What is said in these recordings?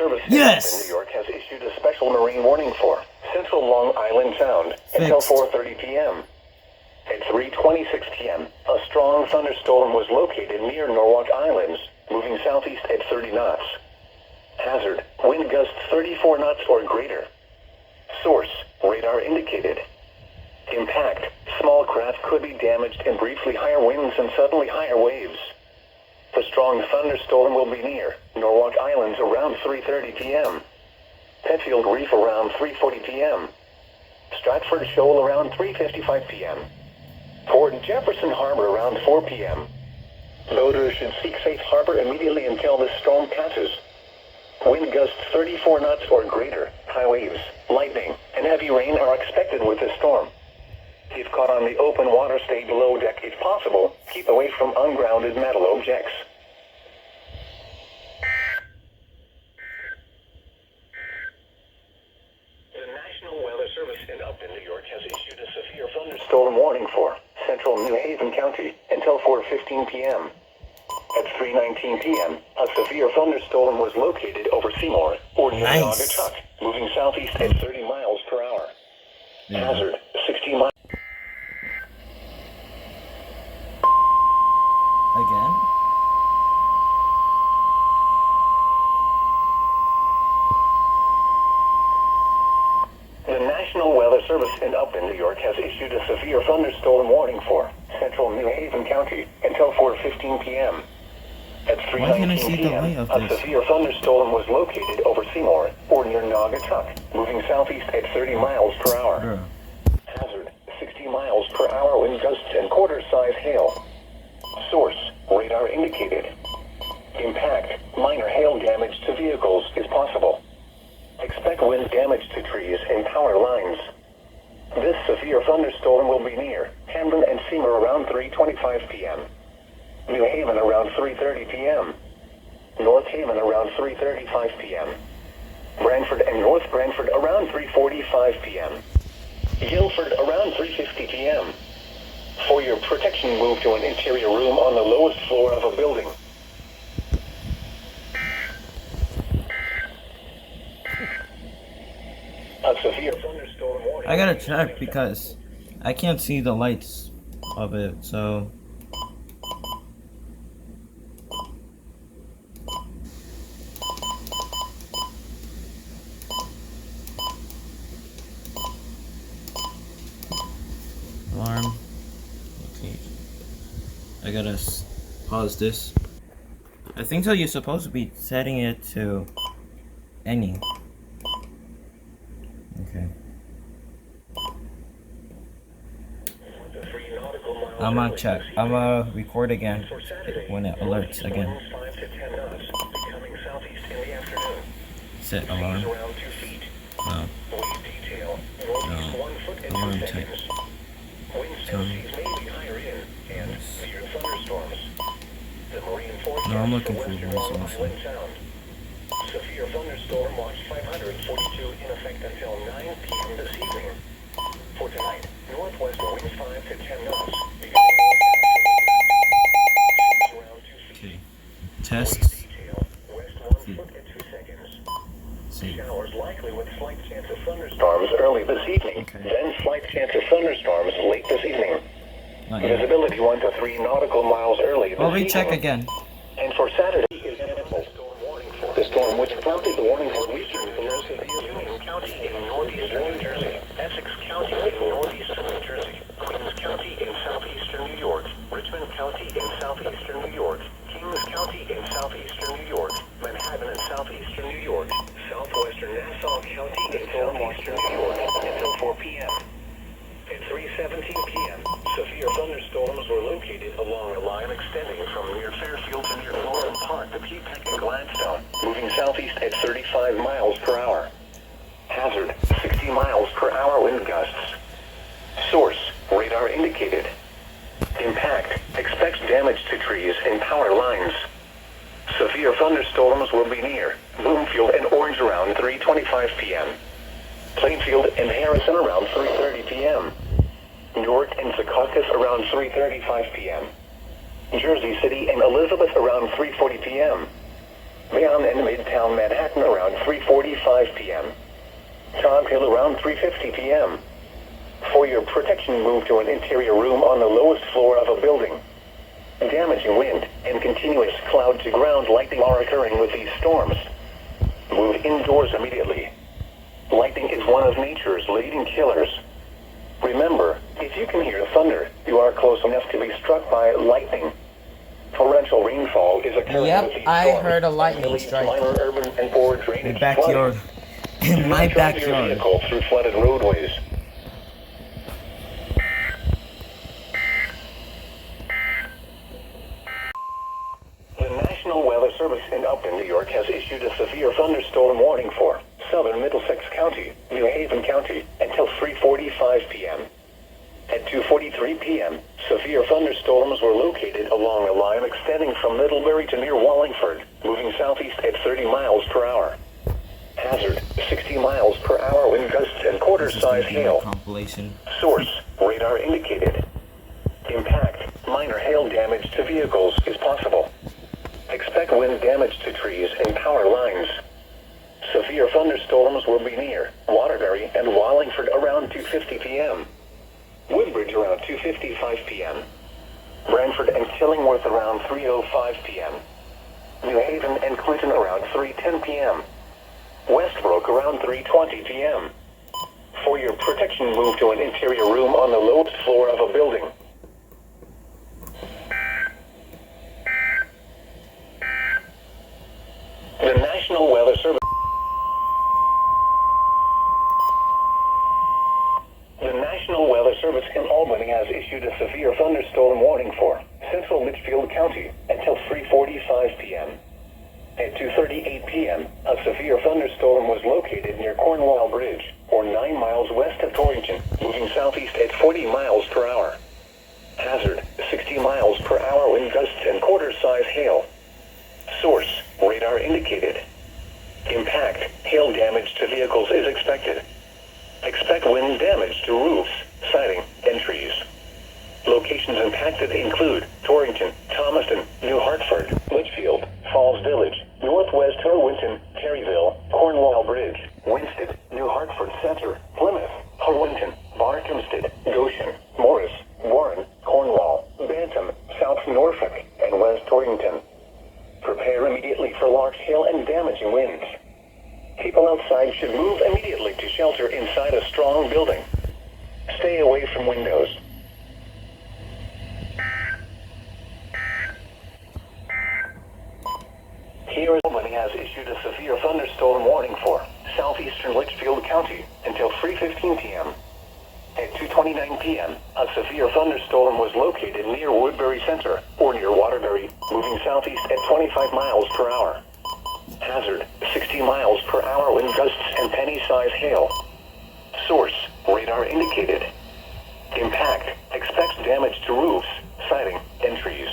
Service in New York has issued a special marine warning for Central Long Island Sound until 4:30 p.m. At 3:26 p.m., a strong thunderstorm was located near Norwalk Islands, moving southeast at 30 knots. Hazard, wind gusts 34 knots or greater. Source, radar indicated. Impact, small craft could be damaged and briefly higher winds and suddenly higher waves. The strong thunderstorm will be near Norwalk Islands around 3:30 p.m. Petfield Reef around 3:40 p.m. Stratford Shoal around 3:55 p.m. Port Jefferson Harbor around 4 p.m. Boaters should seek safe harbor immediately until this storm passes. Wind gusts 34 knots or greater, high waves, lightning, and heavy rain are expected with this storm. If caught on the open water, stay below deck if possible. Keep away from ungrounded metal objects. The National Weather Service in Upton, New York has issued a severe thunderstorm warning for central New Haven County until 4:15 p.m. At 3:19 p.m., a severe thunderstorm was located over Seymour or near Naugatuck, moving southeast at 30 miles per hour. Hazard, 60 miles. Again? The National Weather Service in Upton, New York has issued a severe thunderstorm warning for central New Haven County until 4:15 p.m. At 3:19 p.m., a severe thunderstorm was located over Seymour or near Naugatuck, moving southeast at 30 miles per hour. Hazard, 60 miles per hour wind gusts and quarter-size hail. Source, radar indicated. Impact, minor hail damage to vehicles is possible. Expect wind damage to trees and power lines. This severe thunderstorm will be near Hamden and Seymour around 3:25 p.m. New Haven around 3:30 p.m. North Haven around 3:35 p.m. Branford and North Branford around 3:45 p.m. Guilford around 3:50 p.m. For your protection, move to an interior room on the lowest floor of a building. A severe thunderstorm warning. I gotta check because I can't see the lights of it, so. Alarm. Okay. I gotta pause this. I think so you're supposed to be setting it to any. Okay. I'm gonna check. I'm gonna record again when it alerts again. Set alarm. No. No. Alarm type. No, I'm looking for voice also. Severe thunderstorm watch 542 in effect until 9 p.m. this evening. For tonight, northwest winds 5 to 10 knots. Okay. Test. West 1 foot and 2 seconds. Showers likely with slight chance of thunderstorms early this evening. Okay. Then slight chance of thunderstorms late this evening. Visibility 1 to 3 nautical miles early this I'll evening. recheck again. And for Saturday is the storm which prompted the warning has eastern Union County in northeastern New Jersey, Essex County in northeastern New Jersey, Queens County in southeastern New York, Richmond County in southeastern New York, Kings County in southeastern New York, Manhattan in southeastern New York, southwestern Nassau County in southeastern New York until 4 p.m. At 3:17 p.m., severe thunderstorms were located along a line extending from near Fairfield to near Florham Park to Peapack and Gladstone, moving southeast at 35 miles per hour. Hazard, 60 miles per hour wind gusts. Source, radar indicated. Impact, expects damage to trees and power lines. Severe thunderstorms will be near Bloomfield and Orange around 3:25 p.m. Plainfield and Harrison around 3:30 p.m. Newark and Secaucus around 3:35 p.m. Jersey City and Elizabeth around 3:40 p.m. Leon and Midtown Manhattan around 3:45 p.m. Todd Hill around 3:50 p.m. For your protection, move to an interior room on the lowest floor of a building. Damaging wind and continuous cloud-to-ground lightning are occurring with these storms. Move indoors immediately. Lightning is one of nature's leading killers. Remember, if you can hear thunder, you are close enough to be struck by lightning. Torrential rainfall is occurring with these Yep, I storms. heard a lightning Leads to strike. minor urban and poor drainage The backyard. In my Drive your backyard. vehicle through flooded roadways. The National Weather Service in Upton, New York has issued a severe thunderstorm warning for southern Middlesex County, New Haven County, until 3:45 p.m. At 2:43 p.m., severe thunderstorms were located along a line extending from Middlebury to near Wallingford, moving southeast at 30 miles per hour. Hazard, 60 miles per hour wind gusts and quarter-size hail. Compilation. Source, radar indicated. Impact, minor hail damage to vehicles is possible. Expect wind damage to trees and power lines. Severe thunderstorms will be near Waterbury and Wallingford around 2:50 p.m. Woodbridge around 2:55 p.m. Brantford and Killingworth around 3:05 p.m. New Haven and Clinton around 3:10 p.m. Westbrook around 3:20 p.m. For your protection, move to an interior room on the lowest floor of a building. The National Weather Service. The National Weather Service in Albany has issued a severe thunderstorm warning for central Litchfield County until 3:45 p.m. At 2:38 p.m., a severe thunderstorm was located near Cornwall Bridge, or 9 miles west of Torrington, moving southeast at 40 miles per hour. Hazard, 60 miles per hour wind gusts and quarter-size hail. Source, radar indicated. Impact, hail damage to vehicles is expected. Expect wind damage to roofs, siding, and trees. Locations impacted include Torrington, Thomaston, New Hartford, Litchfield, Falls Village, Northwest Harwinton, Terryville, Cornwall Bridge, Winsted, New Hartford Center, Plymouth, Harwinton, Barkhamsted, Goshen, Morris, Warren, Cornwall, Bantam, South Norfolk, and West Torrington. Prepare immediately for large hail and damaging winds. People outside should move immediately to shelter inside a strong building. Stay away from windows. Here, Albany has issued a severe thunderstorm warning for southeastern Litchfield County until 3:15 p.m. At 2:29 p.m., a severe thunderstorm was located near Woodbury Center, or near Waterbury, moving southeast at 25 miles per hour. Hazard, 60 miles per hour wind gusts and penny-size hail. Source, radar indicated. Impact, expect damage to roofs, siding, and trees.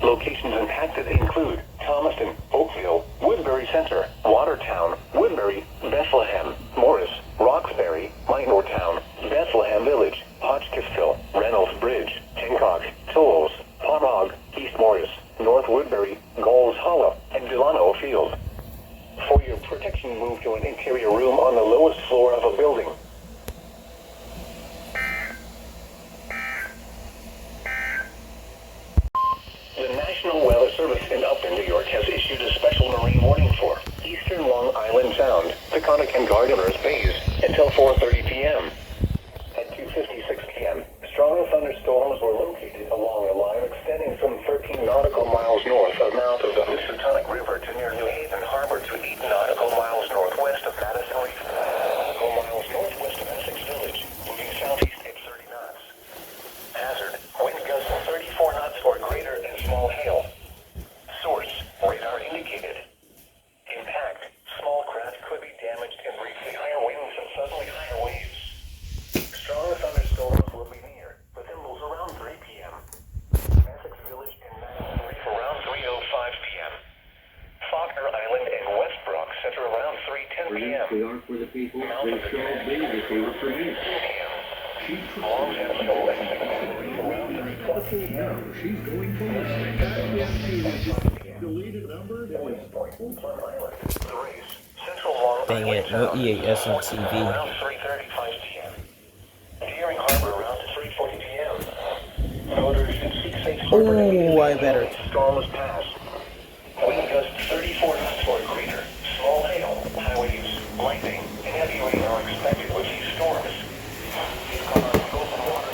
Locations impacted include Thomaston, Oakville, Woodbury Center, Watertown, Woodbury, Bethlehem, Morris, Roxbury, Minortown, Bethlehem Village, Hotchkissville, Reynolds Bridge, Tincock, Tolls, Pomog, East Morris, North Woodbury, Goals Hollow, and Delano Field. For your protection, move to an interior room on the lowest floor of a building. The National Weather Service in Upton, New York has issued a special marine warning for eastern Long Island Sound, Peconic and Gardeners Bays until 4:30 p.m. At 2:56 p.m., strong thunderstorms were located along a line extending from 13 nautical miles north of mouth of the Housatonic River to near New Haven Harbor to 8 nautical miles northwest of Madison Reef, 9 nautical miles northwest of Essex Village, moving southeast at 30 knots. Hazard, wind gusts 34 knots or greater and small hail. Source, radar indicated. Impact, small craft could be damaged in briefly higher winds and suddenly higher waves. Strong thunderstorms will be near, with thimbles around 3 p.m. Essex Village and Madison Reef around 3:05 p.m. Faulkner Island and Westbrook Center around 3:10 p.m. They are for the people. Mouth They of the shall Grand be if they were for me. 2 p.m. She Long and Shoal and Second Reef around 3:20 p.m. no, she's going ballistic. Deleted number. Plum Island. The race. Central Long Dang it, no EAS on TV. Around 3:35 p.m. Deering Harbor around 3:40 p.m. Motors in Seaside Harbor. Oh, I better. Storm was passed. Wind gusts 34 knots or greater. Small hail, highways, lightning, and heavy rain are expected with these storms. These cause open water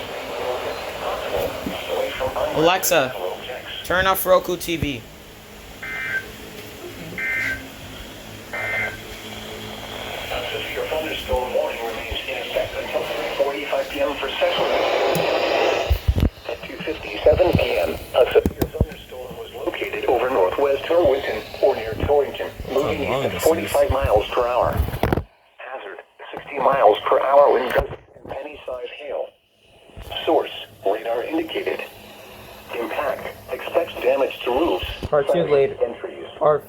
away from Alexa, objects. turn off Roku TV. A severe thunderstorm warning remains in effect until 3:45 p.m. for Central. At 2:57 p.m., a severe thunderstorm was located over northwest Torrington or near Torrington, moving east at 45 miles per hour. Hazard: 60 miles per hour wind gusts and penny-sized hail. Source: radar indicated. Impact: expects damage to roofs. Part 2 later. Entries. Part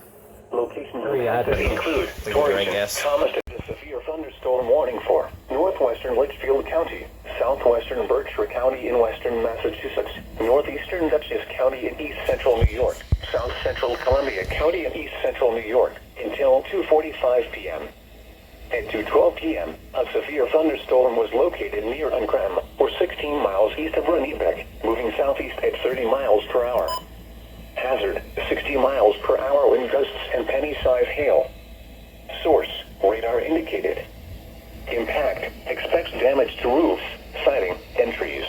Locations 3, I don't know. include Later, I Torrington, guess. Thomas a severe thunderstorm warning for northwestern Litchfield County, southwestern Berkshire County in western Massachusetts, northeastern Dutchess County in east central New York, south central Columbia County in east central New York, until 2:45 p.m. At 2:12 p.m., a severe thunderstorm was located near Uncram, or 16 miles east of Runnebeck, moving southeast at 30 miles per hour. Hazard: 60 miles per hour wind gusts and penny-sized hail. Source: radar indicated. Impact: expects damage to roofs, siding, and trees.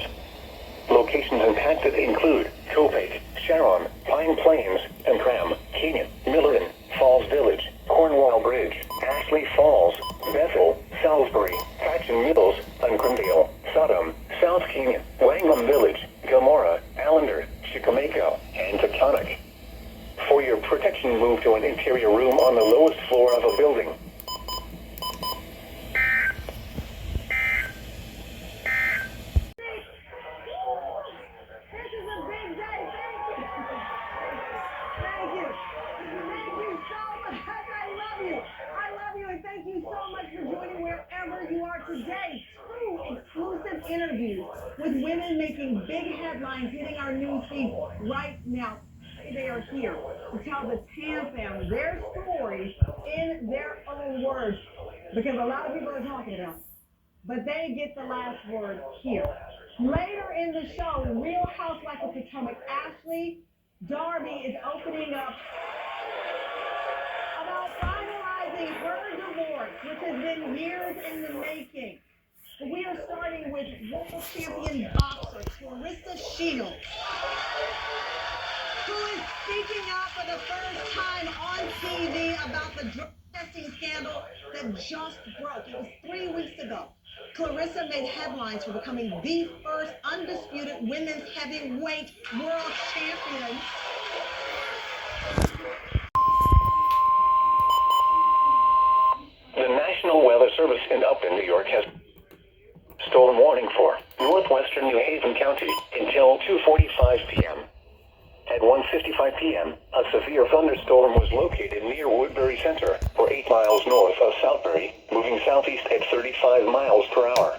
Locations impacted include Copake, Sharon, Pine Plains, Uncram, Canyon, Millerton, Falls Village, Cornwall Bridge, Ashley Falls, Bethel, Salisbury, Patchen Mills, Uncrumdale, Sodom, South Canyon, Wangham Village, Gomorrah, Allender, Chicamaco, and Taconic. For your protection, move to an interior room on the lowest floor of a building. Today, 2 exclusive interviews with women making big headlines hitting our news feed right now. They are here to tell the Tam family their stories in their own words, because a lot of people are talking about it, but they get the last word here. Later in the show, Real Housewife of Potomac Ashley Darby is opening up about finalizing her divorce, which has been years in the making. We are starting with world champion boxer Clarissa Shields, who is speaking out for the first time on TV about the drug testing scandal that just broke. It was 3 weeks ago. Clarissa made headlines for becoming the first undisputed women's heavyweight world champion. The National Weather Service in Upton, New York has storm warning for northwestern New Haven County until 2:45 p.m. At 1:55 p.m., a severe thunderstorm was located near Woodbury Center, or 8 miles north of Southbury, moving southeast at 35 miles per hour.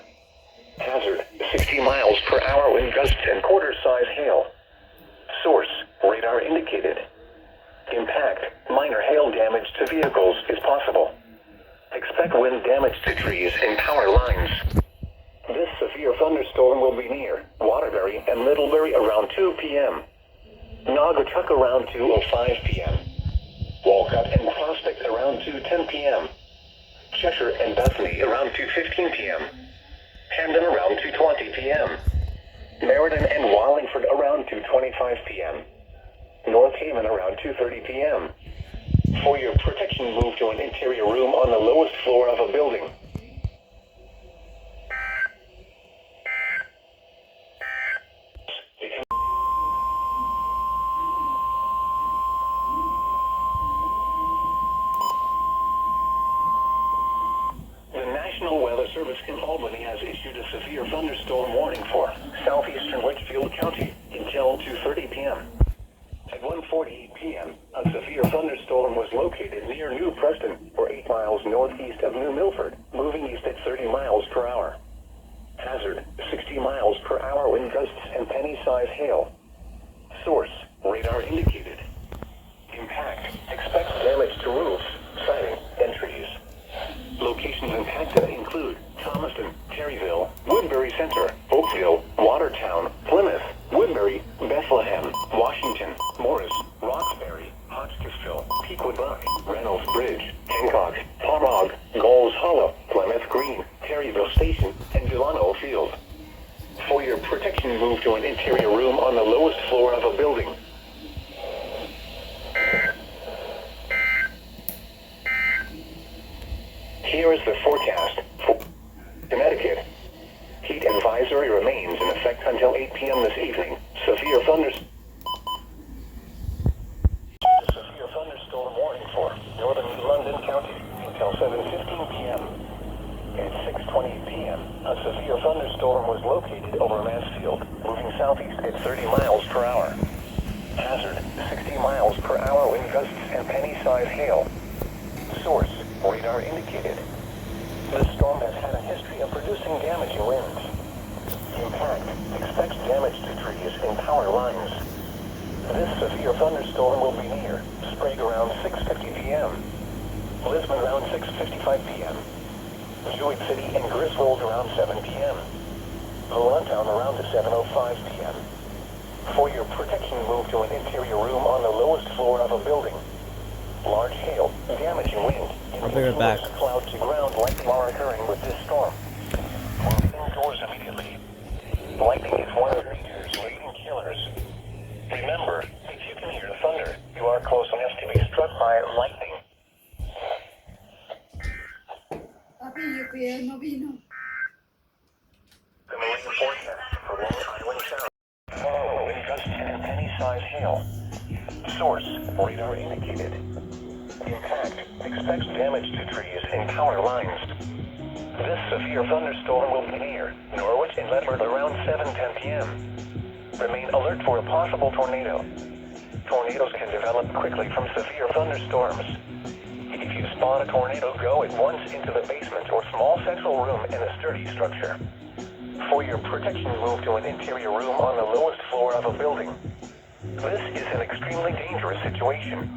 Hazard: 60 miles per hour wind gusts and quarter-size hail. Source: radar indicated. Impact: minor hail damage to vehicles is possible. Expect wind damage to trees and power lines. This severe thunderstorm will be near Waterbury and Middlebury around 2 p.m. Naugatuck around 2:05 p.m. Walcott and Prospect around 2:10 p.m. Cheshire and Bethany around 2:15 p.m. Camden around 2:20 p.m. Meriden and Wallingford around 2:25 p.m. North Haven around 2:30 p.m. For your protection, move to an interior room on the lowest floor of a building. The National Weather Service in Albany has issued a severe thunderstorm warning for southeastern Litchfield County until 2:30 p.m. At 1:40 p.m., a severe thunderstorm was located near New Preston, or 8 miles northeast of New Milford, moving east at 30 miles per hour. Hazard: 60 miles per hour wind gusts and penny-sized hail. Source: radar indicated. 7:15 p.m. At 6:20 p.m., a severe thunderstorm was located over Mansfield, moving southeast at 30 miles per hour. Hazard, 60 miles per hour wind gusts and penny-sized hail. Source, radar indicated. This storm has had a history of producing damaging winds. Impact, expects damage to trees and power lines. This severe thunderstorm will be near Sprague around 6:50 p.m. Lisbon around 6:55 p.m. Jewett City and Griswold around 7 p.m. Town around 7:05 p.m. For your protection, move to an interior room on the lowest floor of a building. Large hail, damaging wind, I'll be right back. Cloud to ground lightning are occurring with this storm. Move indoors immediately. Lightning is one of nature's leading killers. Remember, if you can hear the thunder, you are close enough to be struck by lightning. The marine forecast for Long Island Sound. Oh, wind gusts and penny-sized hail. Source, radar indicated. Impact, expects damage to trees and power lines. This severe thunderstorm will be near Norwich and Ledford around 7:10 p.m. Remain alert for a possible tornado. Tornadoes can develop quickly from severe thunderstorms. If you spot a tornado, go at once into the basement or small central room in a sturdy structure. For your protection, move to an interior room on the lowest floor of a building. This is an extremely dangerous situation.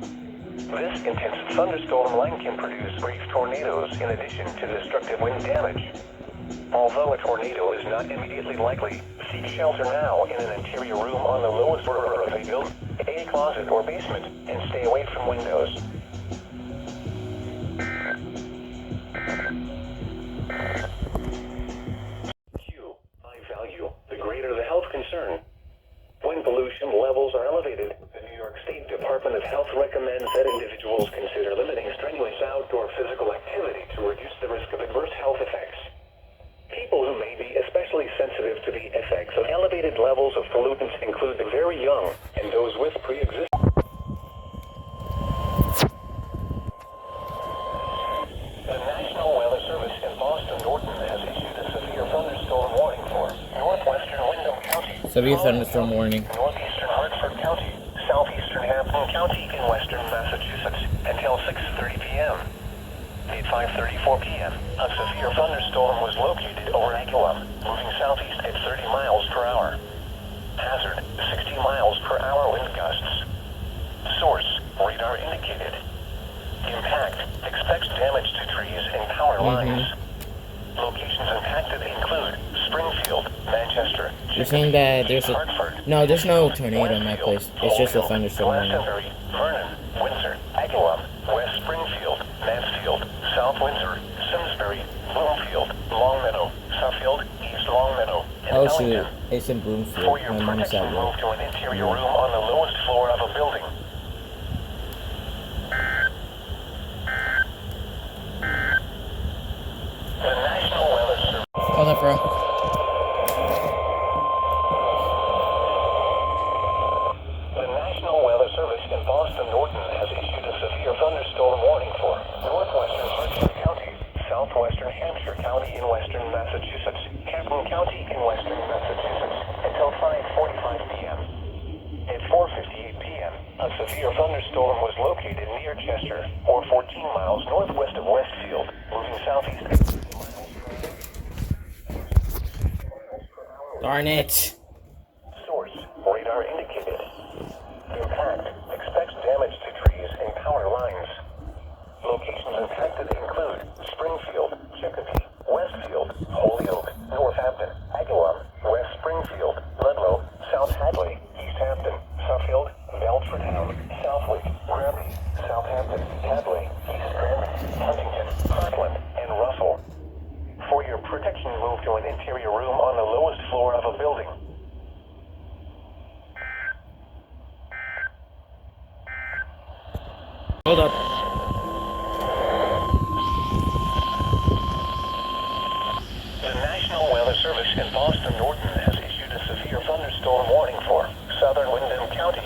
This intense thunderstorm line can produce brief tornadoes in addition to destructive wind damage. Although a tornado is not immediately likely, seek shelter now in an interior room on the lowest floor of a building, a closet or basement, and stay away from windows. Q. High value. The greater the health concern. When pollution levels are elevated, the New York State Department of Health recommends that individuals consider limiting strenuous outdoor physical activity to reduce the risk of adverse health effects. People who may be especially sensitive to the effects of elevated levels of pollutants include the very young and those with pre-existing. The National Weather Service in Boston Norton has issued a severe thunderstorm warning for northwestern Windham County, Severe thunderstorm warning. northeastern Hartford County, southeastern Hampton County in western Massachusetts until 6:30 p.m. At 5:34 p.m., a severe thunderstorm was located over Agawam, moving southeast at 30 miles per hour. Hazard, 60 miles per hour wind gusts. Source, radar indicated. Impact, expects damage to trees and power lines. Locations impacted include Springfield, Manchester, You're saying that there's a... Hartford, No, there's no tornado in my place. It's just a thunderstorm warning. Glastonbury, Vernon, Windsor, Agawam, West Springfield, Mansfield, South Windsor, Simsbury, Bloomfield, Longmeadow, Suffield, East Longmeadow, and Oh shoot, Ellington. it's in For Bloomfield. your My mom's protection, at move work. to an interior room on the lowest floor of a building. The National Weather Service. Hold up, bro. The National Weather Service in Boston Norton has issued a severe thunderstorm warning for northwestern Hartford County, southwestern Hampshire County in western Massachusetts, Camden County in western Massachusetts, until 5:45 p.m. At 4:58 p.m., a severe thunderstorm was located near Chester, or 14 miles northwest of Westfield, moving southeast. Darn it. Source, radar indicated. Impact, expects damage to trees and power lines. Locations impacted include Springfield, Chicopee, Westfield, Holyoke, Northampton, Agawam, West Springfield, Ludlow, South Hadley, East Hampton, Suffield, Belfordtown, Southwick, Granby, Southampton, Hadley, East Granby, Huntington, Kirkland, and Russell. For your protection, move to an interior room on the lowest floor of a building. Hold up. The National Weather Service in Boston Norton has issued a severe thunderstorm warning for southern Windham County.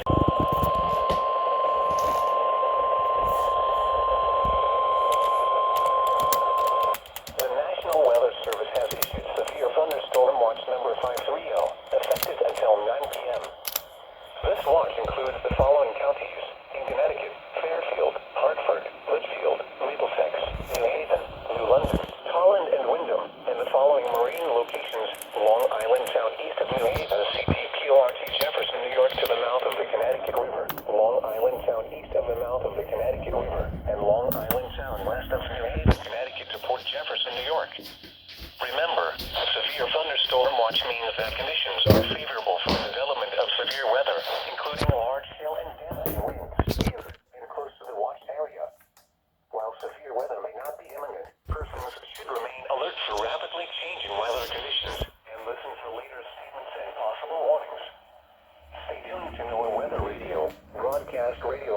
south of the Connecticut River and Long Island Sound west of New Haven, Connecticut to Port Jefferson, New York. Remember, a severe thunderstorm watch means that conditions are favorable for the development of severe weather, including large hail and damaging winds near and close to the watched area. While severe weather may not be imminent, persons should remain alert for rapidly changing weather conditions and listen for later statements and possible warnings. Stay tuned to NOAA Weather Radio, broadcast radio